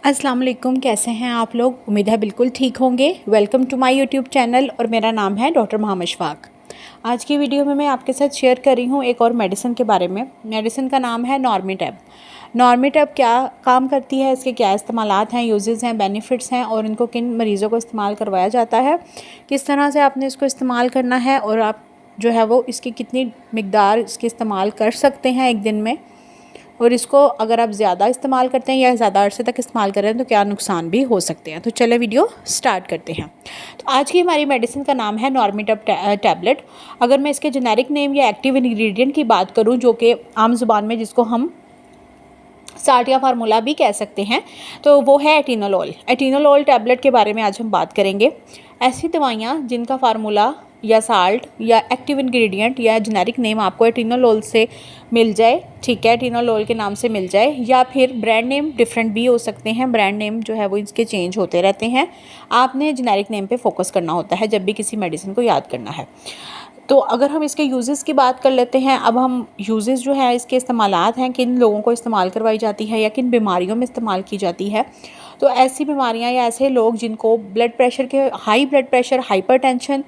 अस्सलाम वालेकुम, कैसे हैं आप लोग। उम्मीद है बिल्कुल ठीक होंगे। Welcome to my YouTube channel और मेरा नाम है डॉक्टर मोहम्मद शफाक। आज की वीडियो में मैं आपके साथ शेयर कर रही हूँ एक और मेडिसिन के बारे में। मेडिसिन का नाम है नॉर्मेटैब। नॉर्मेटैब क्या काम करती है, इसके क्या इस्तेमालात हैं, यूजेस हैं, बेनिफिट्स हैं और इनको किन मरीज़ों को इस्तेमाल करवाया जाता है, किस तरह से आपने इसको इस्तेमाल करना है और आप जो है वो इसकी कितनी मिकदार इसकी इस्तेमाल कर सकते हैं एक दिन में, और इसको अगर आप ज़्यादा इस्तेमाल करते हैं या ज़्यादा अरसे तक इस्तेमाल कर रहे हैं तो क्या नुकसान भी हो सकते हैं। तो चले वीडियो स्टार्ट करते हैं। तो आज की हमारी मेडिसिन का नाम है नॉर्मेटैब टैबलेट। अगर मैं इसके जेनेरिक नेम या एक्टिव इंग्रेडिएंट की बात करूं, जो कि आम जुबान में जिसको हम साल्ट या फार्मूला भी कह सकते हैं, तो वो है एटिनोलोल। एटिनोलोल टैबलेट के बारे में आज हम बात करेंगे। ऐसी दवाइयाँ जिनका फार्मूला या साल्ट या एक्टिव इंग्रेडिएंट या जेनेरिक नेम आपको एटिनोलोल से मिल जाए, ठीक है, एटिनोलोल के नाम से मिल जाए, या फिर ब्रांड नेम डिफरेंट भी हो सकते हैं। ब्रांड नेम जो है वो इसके चेंज होते रहते हैं। आपने जेनेरिक नेम पे फोकस करना होता है जब भी किसी मेडिसिन को याद करना है। तो अगर हम इसके यूजेस की बात कर लेते हैं, अब हम यूजेस जो है इसके इस्तेमालात हैं, किन लोगों को इस्तेमाल करवाई जाती है या किन बीमारियों में इस्तेमाल की जाती है। तो ऐसी बीमारियां या ऐसे लोग जिनको ब्लड प्रेशर के हाई ब्लड प्रेशर, हाइपरटेंशन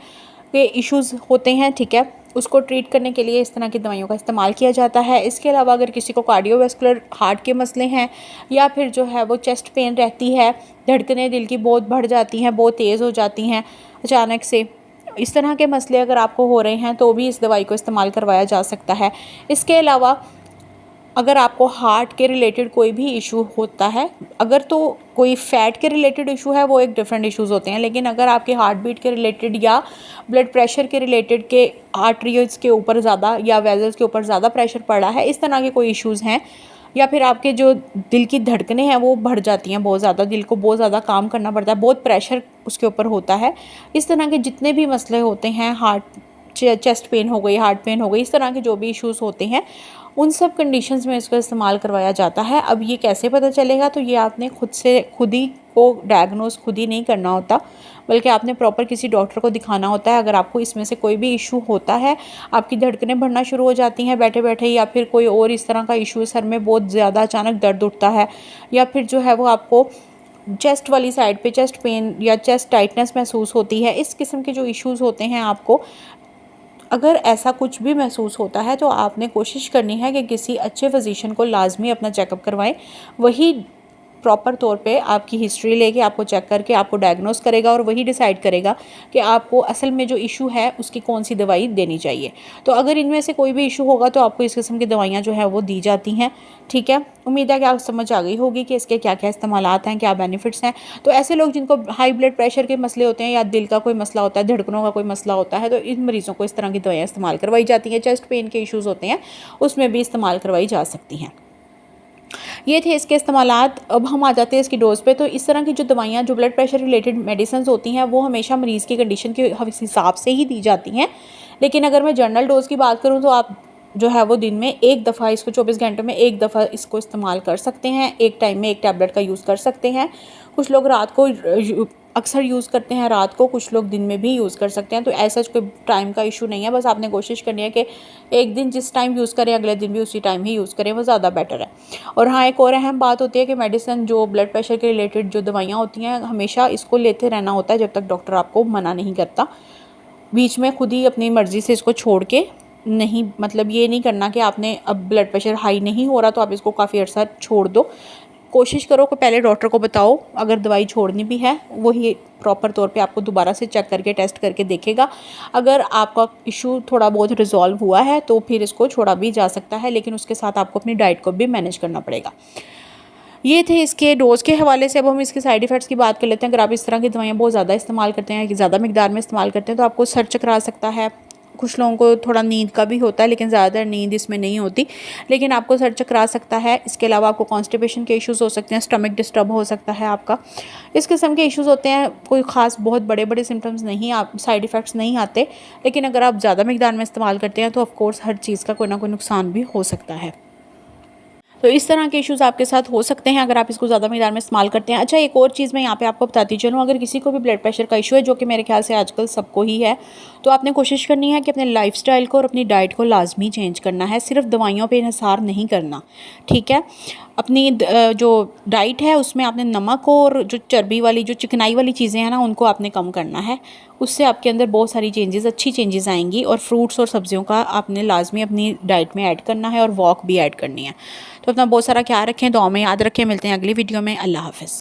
के इश्यूज़ होते हैं, ठीक है, उसको ट्रीट करने के लिए इस तरह की दवाइयों का इस्तेमाल किया जाता है। इसके अलावा अगर किसी को कार्डियोवैस्कुलर हार्ट के मसले हैं या फिर जो है वो चेस्ट पेन रहती है, धड़कनें दिल की बहुत बढ़ जाती हैं, बहुत तेज़ हो जाती हैं अचानक से, इस तरह के मसले अगर आपको हो रहे हैं तो भी इस दवाई को इस्तेमाल करवाया जा सकता है। इसके अलावा अगर आपको हार्ट के रिलेटेड कोई भी इशू होता है, अगर तो कोई फ़ैट के रिलेटेड इशू है वो एक डिफरेंट इश्यूज़ होते हैं, लेकिन अगर आपके हार्ट बीट के रिलेटेड या ब्लड प्रेशर के रिलेटेड के आर्टरीज के ऊपर ज़्यादा या वेजल्स के ऊपर ज़्यादा प्रेशर पड़ा है, इस तरह के कोई इश्यूज़ हैं, या फिर आपके जो दिल की धड़कनें हैं वो बढ़ जाती हैं बहुत ज़्यादा, दिल को बहुत ज़्यादा काम करना पड़ता है, बहुत प्रेशर उसके ऊपर होता है, इस तरह के जितने भी मसले होते हैं, हार्ट चेस्ट पेन हो गई, हार्ट पेन हो गई, इस तरह के जो भी इश्यूज़ होते हैं, उन सब कंडीशंस में इसका इस्तेमाल करवाया जाता है। अब ये कैसे पता चलेगा, तो ये आपने खुद ही को डायग्नोज खुद ही नहीं करना होता, बल्कि आपने प्रॉपर किसी डॉक्टर को दिखाना होता है। अगर आपको इसमें से कोई भी इशू होता है, आपकी धड़कनें बढ़ना शुरू हो जाती हैं बैठे बैठे, या फिर कोई और इस तरह का इशू, सर में बहुत ज़्यादा अचानक दर्द उठता है, या फिर जो है वो आपको चेस्ट वाली साइड पे चेस्ट पेन या चेस्ट टाइटनेस महसूस होती है, इस किस्म के जो इश्यूज़ होते हैं, आपको अगर ऐसा कुछ भी महसूस होता है तो आपने कोशिश करनी है कि किसी अच्छे फिजिशियन को लाजमी अपना चेकअप करवाएं। वही प्रॉपर तौर पे आपकी हिस्ट्री लेके आपको चेक करके आपको डायग्नोस करेगा और वही डिसाइड करेगा कि आपको असल में जो इशू है उसकी कौन सी दवाई देनी चाहिए। तो अगर इनमें से कोई भी इशू होगा तो आपको इस किस्म की दवाइयाँ जो है वो दी जाती हैं, ठीक है। उम्मीद है कि आप समझ आ गई होगी कि इसके क्या क्या इस्तेमालात हैं, क्या बेनिफिट्स हैं। तो ऐसे लोग जिनको हाई ब्लड प्रेशर के मसले होते हैं या दिल का कोई मसला होता है, धड़कनों का कोई मसला होता है, तो इन मरीज़ों को इस तरह की दवाइयाँ इस्तेमाल करवाई जाती हैं। चेस्ट पेन के इशूज़ होते हैं उसमें भी इस्तेमाल करवाई जा सकती हैं। ये थे इसके इस्तेमालात। अब हम आ जाते हैं इसकी डोज़ पे। तो इस तरह की जो दवाइयाँ, जो ब्लड प्रेशर रिलेटेड मेडिसिन होती हैं, वो हमेशा मरीज़ की कंडीशन के हिसाब से ही दी जाती हैं। लेकिन अगर मैं जनरल डोज़ की बात करूँ तो आप जो है वो दिन में एक दफ़ा इसको 24 घंटे में एक दफ़ा इसको इस्तेमाल कर सकते हैं। एक टाइम में एक टैबलेट का यूज़ कर सकते हैं। कुछ लोग रात को अक्सर यूज़ करते हैं, रात को, कुछ लोग दिन में भी यूज़ कर सकते हैं। तो ऐसा कोई टाइम का इशू नहीं है, बस आपने कोशिश करनी है कि एक दिन जिस टाइम यूज़ करें अगले दिन भी उसी टाइम ही यूज़ करें, वो ज़्यादा बेटर है। और हाँ, एक और अहम बात होती है कि मेडिसिन, जो ब्लड प्रेशर के रिलेटेड जो दवाइयाँ होती हैं, हमेशा इसको लेते रहना होता है जब तक डॉक्टर आपको मना नहीं करता। बीच में खुद ही अपनी मर्ज़ी से इसको छोड़ के नहीं, मतलब ये नहीं करना कि आपने अब ब्लड प्रेशर हाई नहीं हो रहा तो आप इसको काफ़ी अर्सा छोड़ दो। कोशिश करो कि पहले डॉक्टर को बताओ, अगर दवाई छोड़नी भी है वही प्रॉपर तौर पे आपको दोबारा से चेक करके टेस्ट करके देखेगा। अगर आपका इशू थोड़ा बहुत रिजॉल्व हुआ है तो फिर इसको छोड़ा भी जा सकता है, लेकिन उसके साथ आपको अपनी डाइट को भी मैनेज करना पड़ेगा। ये थे इसके डोज़ के हवाले से। अब हम इसके साइड इफ़ेक्ट्स की बात कर लेते हैं। अगर आप इस तरह की दवाइयाँ बहुत ज़्यादा इस्तेमाल करते हैं कि ज़्यादा मिकदार में इस्तेमाल करते हैं तो आपको सर चकरा सकता है। कुछ लोगों को थोड़ा नींद का भी होता है, लेकिन ज़्यादातर नींद इसमें नहीं होती, लेकिन आपको सर चकरा सकता है। इसके अलावा आपको कॉन्स्टिपेशन के इश्यूज़ हो सकते हैं, स्टमक डिस्टर्ब हो सकता है आपका, इस किस्म के इश्यूज़ होते हैं। कोई ख़ास बहुत बड़े बड़े सिम्टम्स नहीं, आप साइड इफ़ेक्ट्स नहीं आते, लेकिन अगर आप ज़्यादा मिकदार में इस्तेमाल करते हैं तो ऑफ़कोर्स हर चीज़ का कोई ना कोई नुकसान भी हो सकता है। तो इस तरह के इश्यूज़ आपके साथ हो सकते हैं अगर आप इसको ज़्यादा मिक़दार में इस्तेमाल करते हैं। अच्छा, एक और चीज़ मैं यहाँ पे आपको बताती चलूँ, अगर किसी को भी ब्लड प्रेशर का इशू है, जो कि मेरे ख्याल से आजकल सबको ही है, तो आपने कोशिश करनी है कि अपने लाइफ़स्टाइल को और अपनी डाइट को लाजमी चेंज करना है, सिर्फ दवाइयों पे इन्हिसार नहीं करना, ठीक है। अपनी जो डाइट है उसमें आपने नमक और जो चर्बी वाली, जो चिकनाई वाली चीज़ें हैं ना, उनको आपने कम करना है। उससे आपके अंदर बहुत सारी चेंजेस, अच्छी चेंजेस आएंगी। और फ्रूट्स और सब्जियों का आपने लाजमी अपनी डाइट में ऐड करना है और वॉक भी ऐड करनी है। तो अपना बहुत सारा ख्याल रखें, दुआ में याद रखें। मिलते हैं अगली वीडियो में। अल्लाह हाफ़िज़।